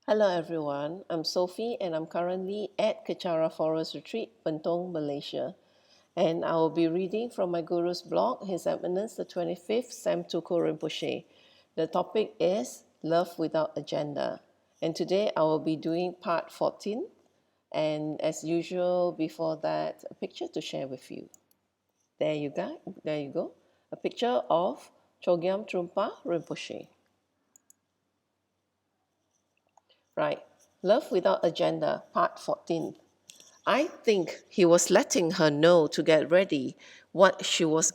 Hello everyone, I'm Sophie and I'm currently at Kechara Forest Retreat, Bentong, Malaysia. And I will be reading from my Guru's blog, His Eminence the 25th Sam Tuku Rinpoche. The topic is Love Without Agenda. And today I will be doing part 14. And as usual, before that, a picture to share with you. There you go. A picture of Chogyam Trungpa Rinpoche. Right. Love Without Agenda, Part 14. I think he was letting her know to get ready what she was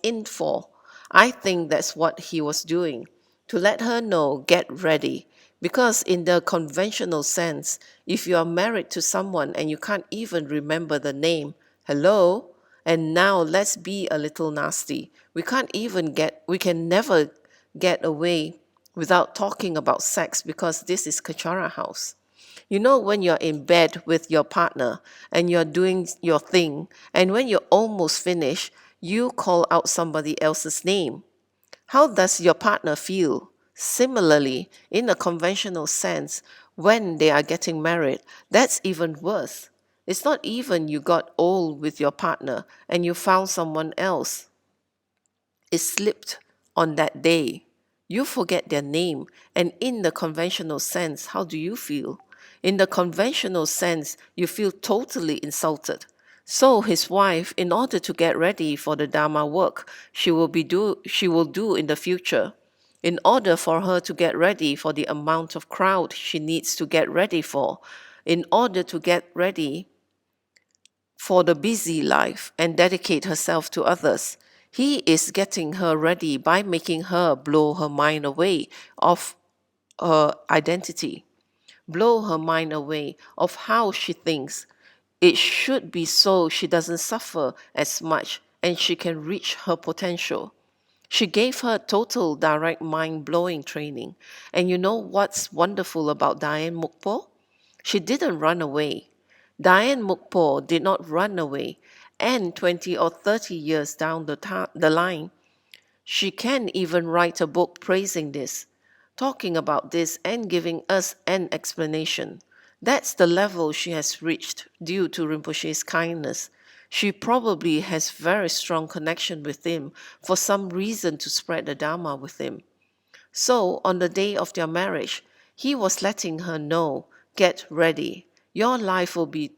in for. I think that's what he was doing, to let her know, get ready. Because in the conventional sense, if you are married to someone and you can't even remember the name, hello? And now let's be a little nasty. We can never get away without talking about sex because this is Kachara house. You know, when you're in bed with your partner and you're doing your thing, and when you're almost finished, you call out somebody else's name. How does your partner feel? Similarly, in a conventional sense, when they are getting married, that's even worse. It's not even you got old with your partner and you found someone else. It slipped on that day. You forget their name, and in the conventional sense, how do you feel? In the conventional sense, you feel totally insulted. So his wife, in order to get ready for the Dharma work she will do in the future, in order for her to get ready for the amount of crowd she needs to get ready for, in order to get ready for the busy life and dedicate herself to others. He is getting her ready by making her blow her mind away of her identity, blow her mind away of how she thinks. It should be so she doesn't suffer as much and she can reach her potential. She gave her total direct mind blowing training. And you know what's wonderful about Diane Mukpo? She didn't run away. Diane Mukpo did not run away. And 20 or 30 years down the line, she can even write a book praising this, talking about this and giving us an explanation. That's the level she has reached due to Rinpoche's kindness. She probably has very strong connection with him for some reason to spread the Dharma with him. So on the day of their marriage, he was letting her know, get ready. Your life will be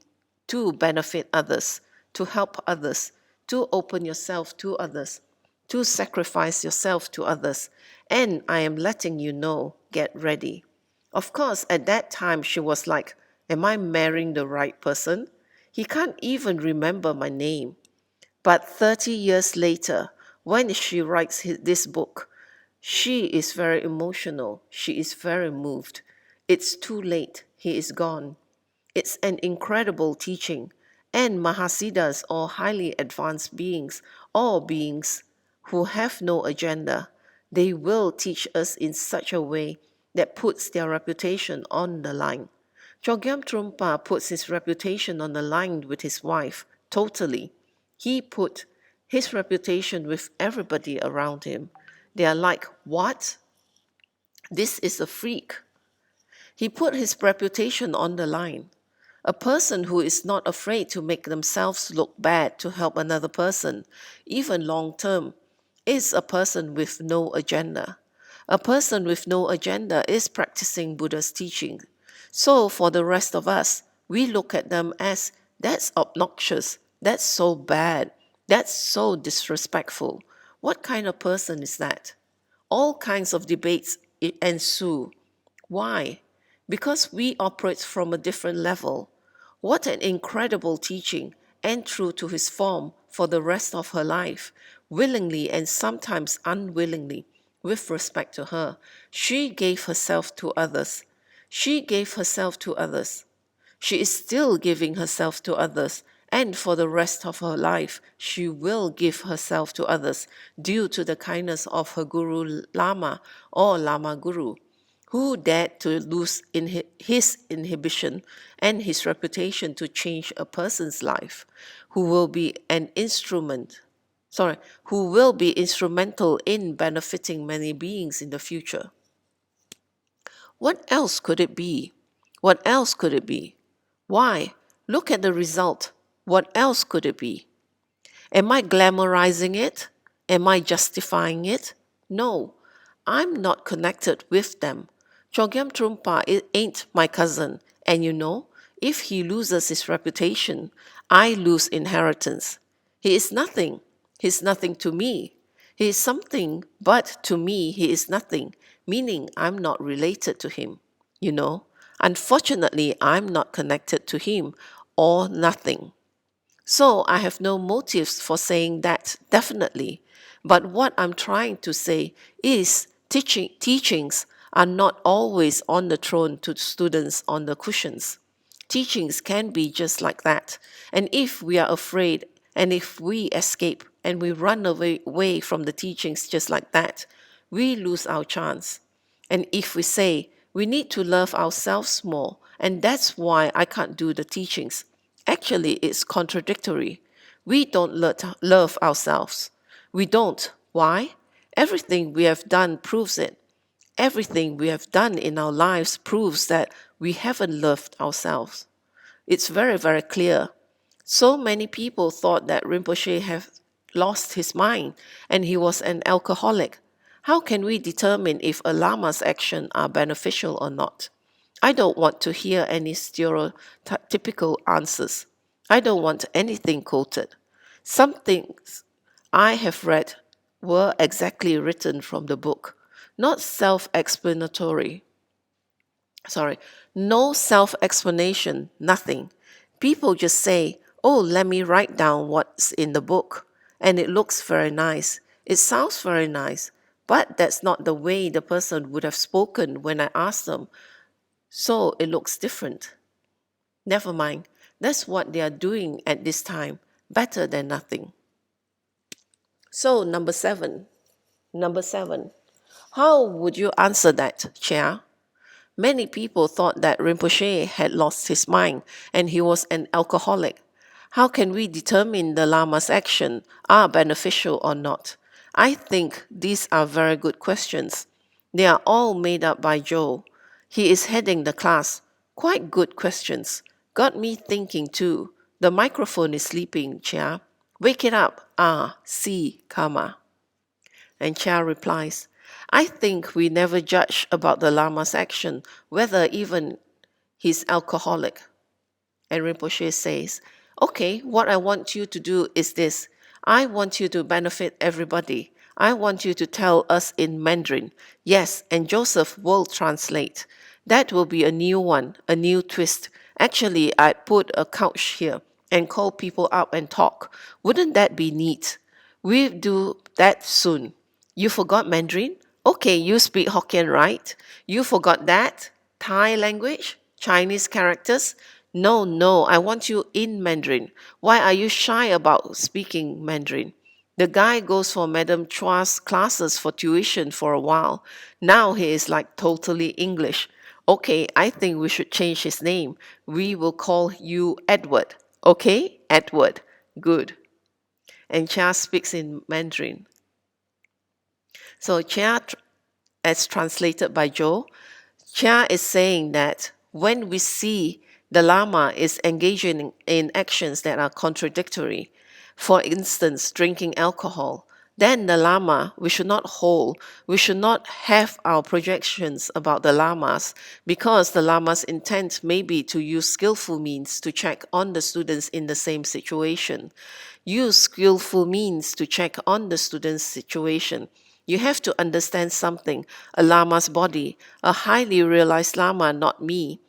to benefit others, to help others, to open yourself to others, to sacrifice yourself to others. And I am letting you know, get ready. Of course, at that time, she was like, am I marrying the right person? He can't even remember my name. But 30 years later, when she writes this book, she is very emotional. She is very moved. It's too late. He is gone. It's an incredible teaching. And Mahasiddhas, or highly advanced beings, or beings who have no agenda, they will teach us in such a way that puts their reputation on the line. Chogyam Trungpa puts his reputation on the line with his wife, totally. He put his reputation with everybody around him. They are like, what? This is a freak. He put his reputation on the line. A person who is not afraid to make themselves look bad to help another person, even long term, is a person with no agenda. A person with no agenda is practicing Buddha's teaching. So for the rest of us, we look at them as, that's obnoxious, that's so bad, that's so disrespectful. What kind of person is that? All kinds of debates ensue. Why? Because we operate from a different level. What an incredible teaching, and true to his form for the rest of her life, willingly and sometimes unwillingly, with respect to her. She gave herself to others. She gave herself to others. She is still giving herself to others, and for the rest of her life, she will give herself to others due to the kindness of her Guru Lama or Lama Guru, who dared to lose his inhibition and his reputation to change a person's life, who will be who will be instrumental in benefiting many beings in the future. What else could it be? What else could it be? Why? Look at the result. What else could it be? Am I glamorizing it? Am I justifying it? No, I'm not connected with them. Chogyam Trungpa ain't my cousin, and you know, if he loses his reputation, I lose inheritance. He is nothing. He's nothing to me. He is something, but to me he is nothing, meaning I'm not related to him. You know, unfortunately, I'm not connected to him or nothing. So I have no motives for saying that definitely. But what I'm trying to say is teachings are not always on the throne to students on the cushions. Teachings can be just like that. And if we are afraid and if we escape and we run away from the teachings just like that, we lose our chance. And if we say we need to love ourselves more, and that's why I can't do the teachings, actually it's contradictory. We don't love ourselves. We don't. Why? Everything we have done proves it. Everything we have done in our lives proves that we haven't loved ourselves. It's very, very clear. So many people thought that Rinpoche had lost his mind and he was an alcoholic. How can we determine if a lama's actions are beneficial or not? I don't want to hear any stereotypical answers. I don't want anything quoted. Some things I have read were exactly written from the book, not self-explanatory. Sorry, no self-explanation, nothing. People just say, oh, let me write down what's in the book. And it looks very nice. It sounds very nice. But that's not the way the person would have spoken when I asked them. So it looks different. Never mind. That's what they are doing at this time. Better than nothing. So number seven. How would you answer that, Chia? Many people thought that Rinpoche had lost his mind and he was an alcoholic. How can we determine the Lama's actions are beneficial or not? I think these are very good questions. They are all made up by Joe. He is heading the class. Quite good questions. Got me thinking too. The microphone is sleeping, Chia. Wake it up. See, Karma. And Chia replies, I think we never judge about the Lama's action, whether even he's alcoholic. And Rinpoche says, okay, what I want you to do is this. I want you to benefit everybody. I want you to tell us in Mandarin. Yes, and Joseph will translate. That will be a new one, a new twist. Actually, I'd put a couch here and call people up and talk. Wouldn't that be neat? We'll do that soon. You forgot Mandarin? Okay, you speak Hokkien, right? You forgot that? Thai language? Chinese characters? No, I want you in Mandarin. Why are you shy about speaking Mandarin? The guy goes for Madame Chua's classes for tuition for a while. Now he is like totally English. Okay, I think we should change his name. We will call you Edward. Okay, Edward. Good. And Chia speaks in Mandarin. So Chia, as translated by Joe, Chia is saying that when we see the Lama is engaging in actions that are contradictory, for instance, drinking alcohol, then the Lama, we should not have our projections about the Lamas, because the Lama's intent may be to use skillful means to check on the students in the same situation. Use skillful means to check on the student's situation. You have to understand something. A Lama's body, a highly realized Lama, not me,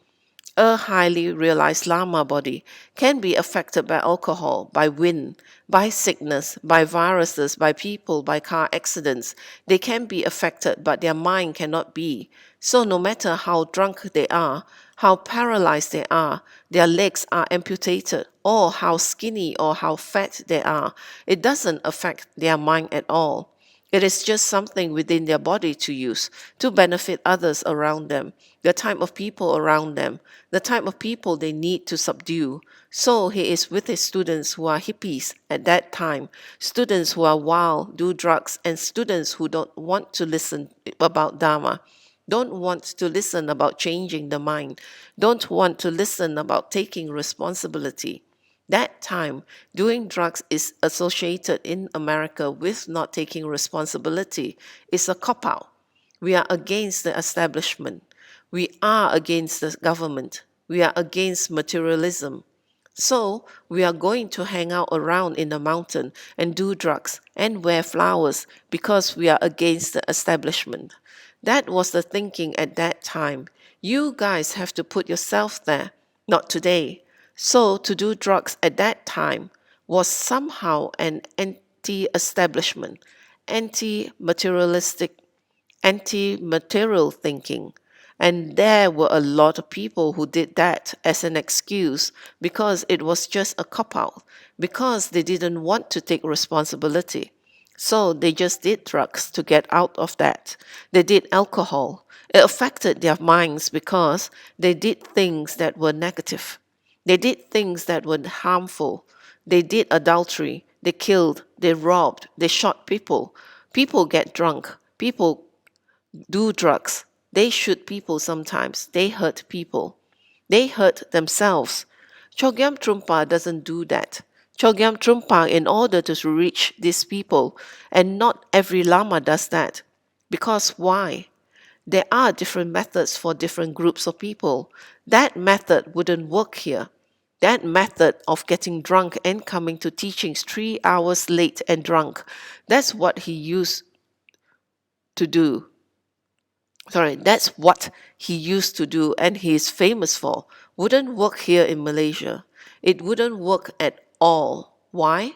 a highly realized Lama body can be affected by alcohol, by wind, by sickness, by viruses, by people, by car accidents. They can be affected, but their mind cannot be. So no matter how drunk they are, how paralyzed they are, their legs are amputated, or how skinny or how fat they are, it doesn't affect their mind at all. It is just something within their body to use to benefit others around them, the type of people around them, the type of people they need to subdue. So he is with his students who are hippies at that time, students who are wild, do drugs, and students who don't want to listen about Dharma. don't want to listen about changing the mind, don't want to listen about taking responsibility. That time, doing drugs is associated in America with not taking responsibility. It's a cop-out. We are against the establishment. We are against the government. We are against materialism. So we are going to hang out around in the mountain and do drugs and wear flowers because we are against the establishment. That was the thinking at that time. You guys have to put yourself there, not today. So to do drugs at that time was somehow an anti-establishment, anti-materialistic, anti-material thinking. And there were a lot of people who did that as an excuse because it was just a cop-out, because they didn't want to take responsibility. So they just did drugs to get out of that. They did alcohol. It affected their minds because they did things that were negative. They did things that were harmful. They did adultery. They killed. They robbed. They shot people. People get drunk. People do drugs. They shoot people sometimes. They hurt people. They hurt themselves. Chogyam Trungpa doesn't do that. Chogyam Trungpa, in order to reach these people, and not every Lama does that. Because why? There are different methods for different groups of people. That method wouldn't work here. That method of getting drunk and coming to teachings 3 hours late and drunk, that's what he used to do. That's what he used to do and he is famous for. Wouldn't work here in Malaysia. It wouldn't work at all. Why?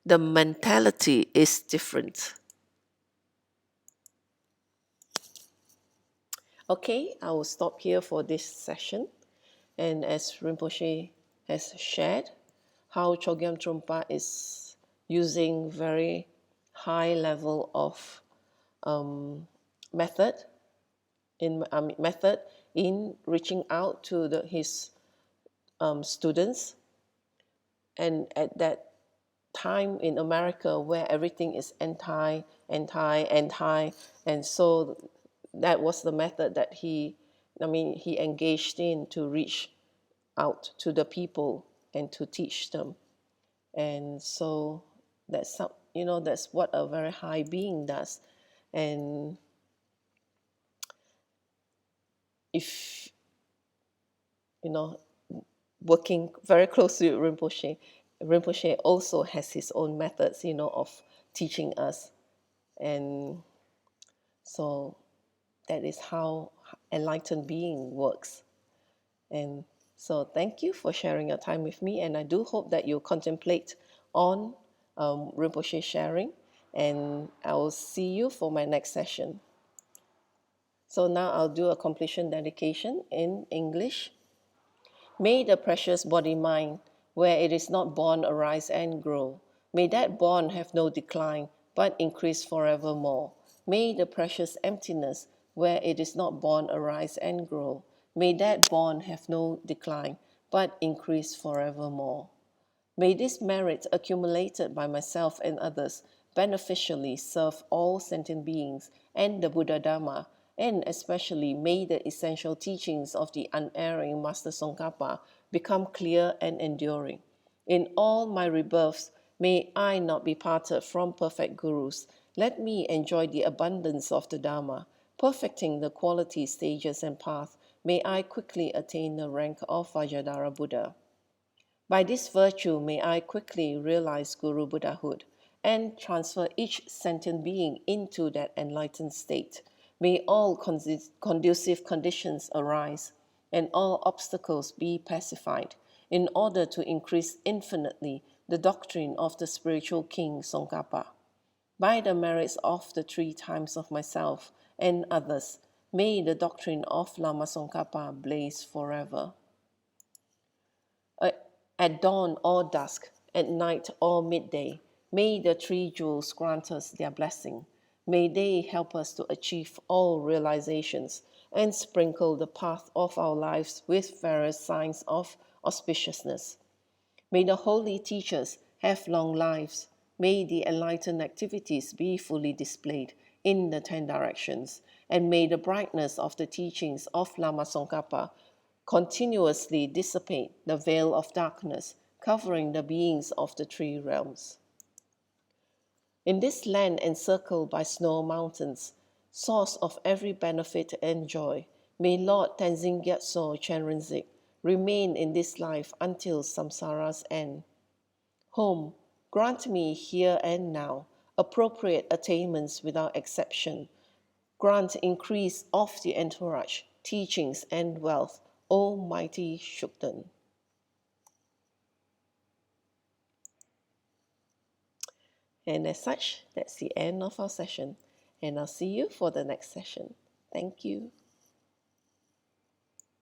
The mentality is different. Okay, I will stop here for this session. And as Rinpoche has shared, how Chogyam Trungpa is using very high level of method in reaching out to his students, and at that time in America where everything is anti, and so that was the method that he engaged in to reach out to the people and to teach them. And so that's that's what a very high being does. And if working very closely with Rinpoche also has his own methods of teaching us. And so that is how enlightened being works. And so thank you for sharing your time with me, and I do hope that you contemplate on Rinpoche sharing, and I will see you for my next session. So now I'll do a completion dedication in English. May the precious body-mind, where it is not born, arise and grow. May that born have no decline, but increase forevermore. May the precious emptiness, where it is not born, arise and grow. May that born have no decline, but increase forevermore. May this merit accumulated by myself and others beneficially serve all sentient beings and the Buddha Dharma, and especially may the essential teachings of the unerring Master Tsongkhapa become clear and enduring. In all my rebirths, may I not be parted from perfect gurus. Let me enjoy the abundance of the Dharma, perfecting the qualities, stages, and path. May I quickly attain the rank of Vajradhara Buddha. By this virtue, may I quickly realize Guru Buddhahood and transfer each sentient being into that enlightened state. May all conducive conditions arise and all obstacles be pacified in order to increase infinitely the doctrine of the spiritual king Tsongkhapa. By the merits of the 3 times of myself and others, may the doctrine of Lama Tsongkhapa blaze forever. At dawn or dusk, at night or midday, may the 3 jewels grant us their blessing. May they help us to achieve all realizations and sprinkle the path of our lives with various signs of auspiciousness. May the holy teachers have long lives. May the enlightened activities be fully displayed in the 10 directions, and may the brightness of the teachings of Lama Tsongkhapa continuously dissipate the veil of darkness covering the beings of the three realms. In this land encircled by snow mountains, source of every benefit and joy, may Lord Tenzin Gyatso Chenrezig remain in this life until samsara's end. Home, grant me here and now appropriate attainments without exception. Grant increase of the entourage, teachings, and wealth, O mighty Shukden. And as such, that's the end of our session. And I'll see you for the next session. Thank you.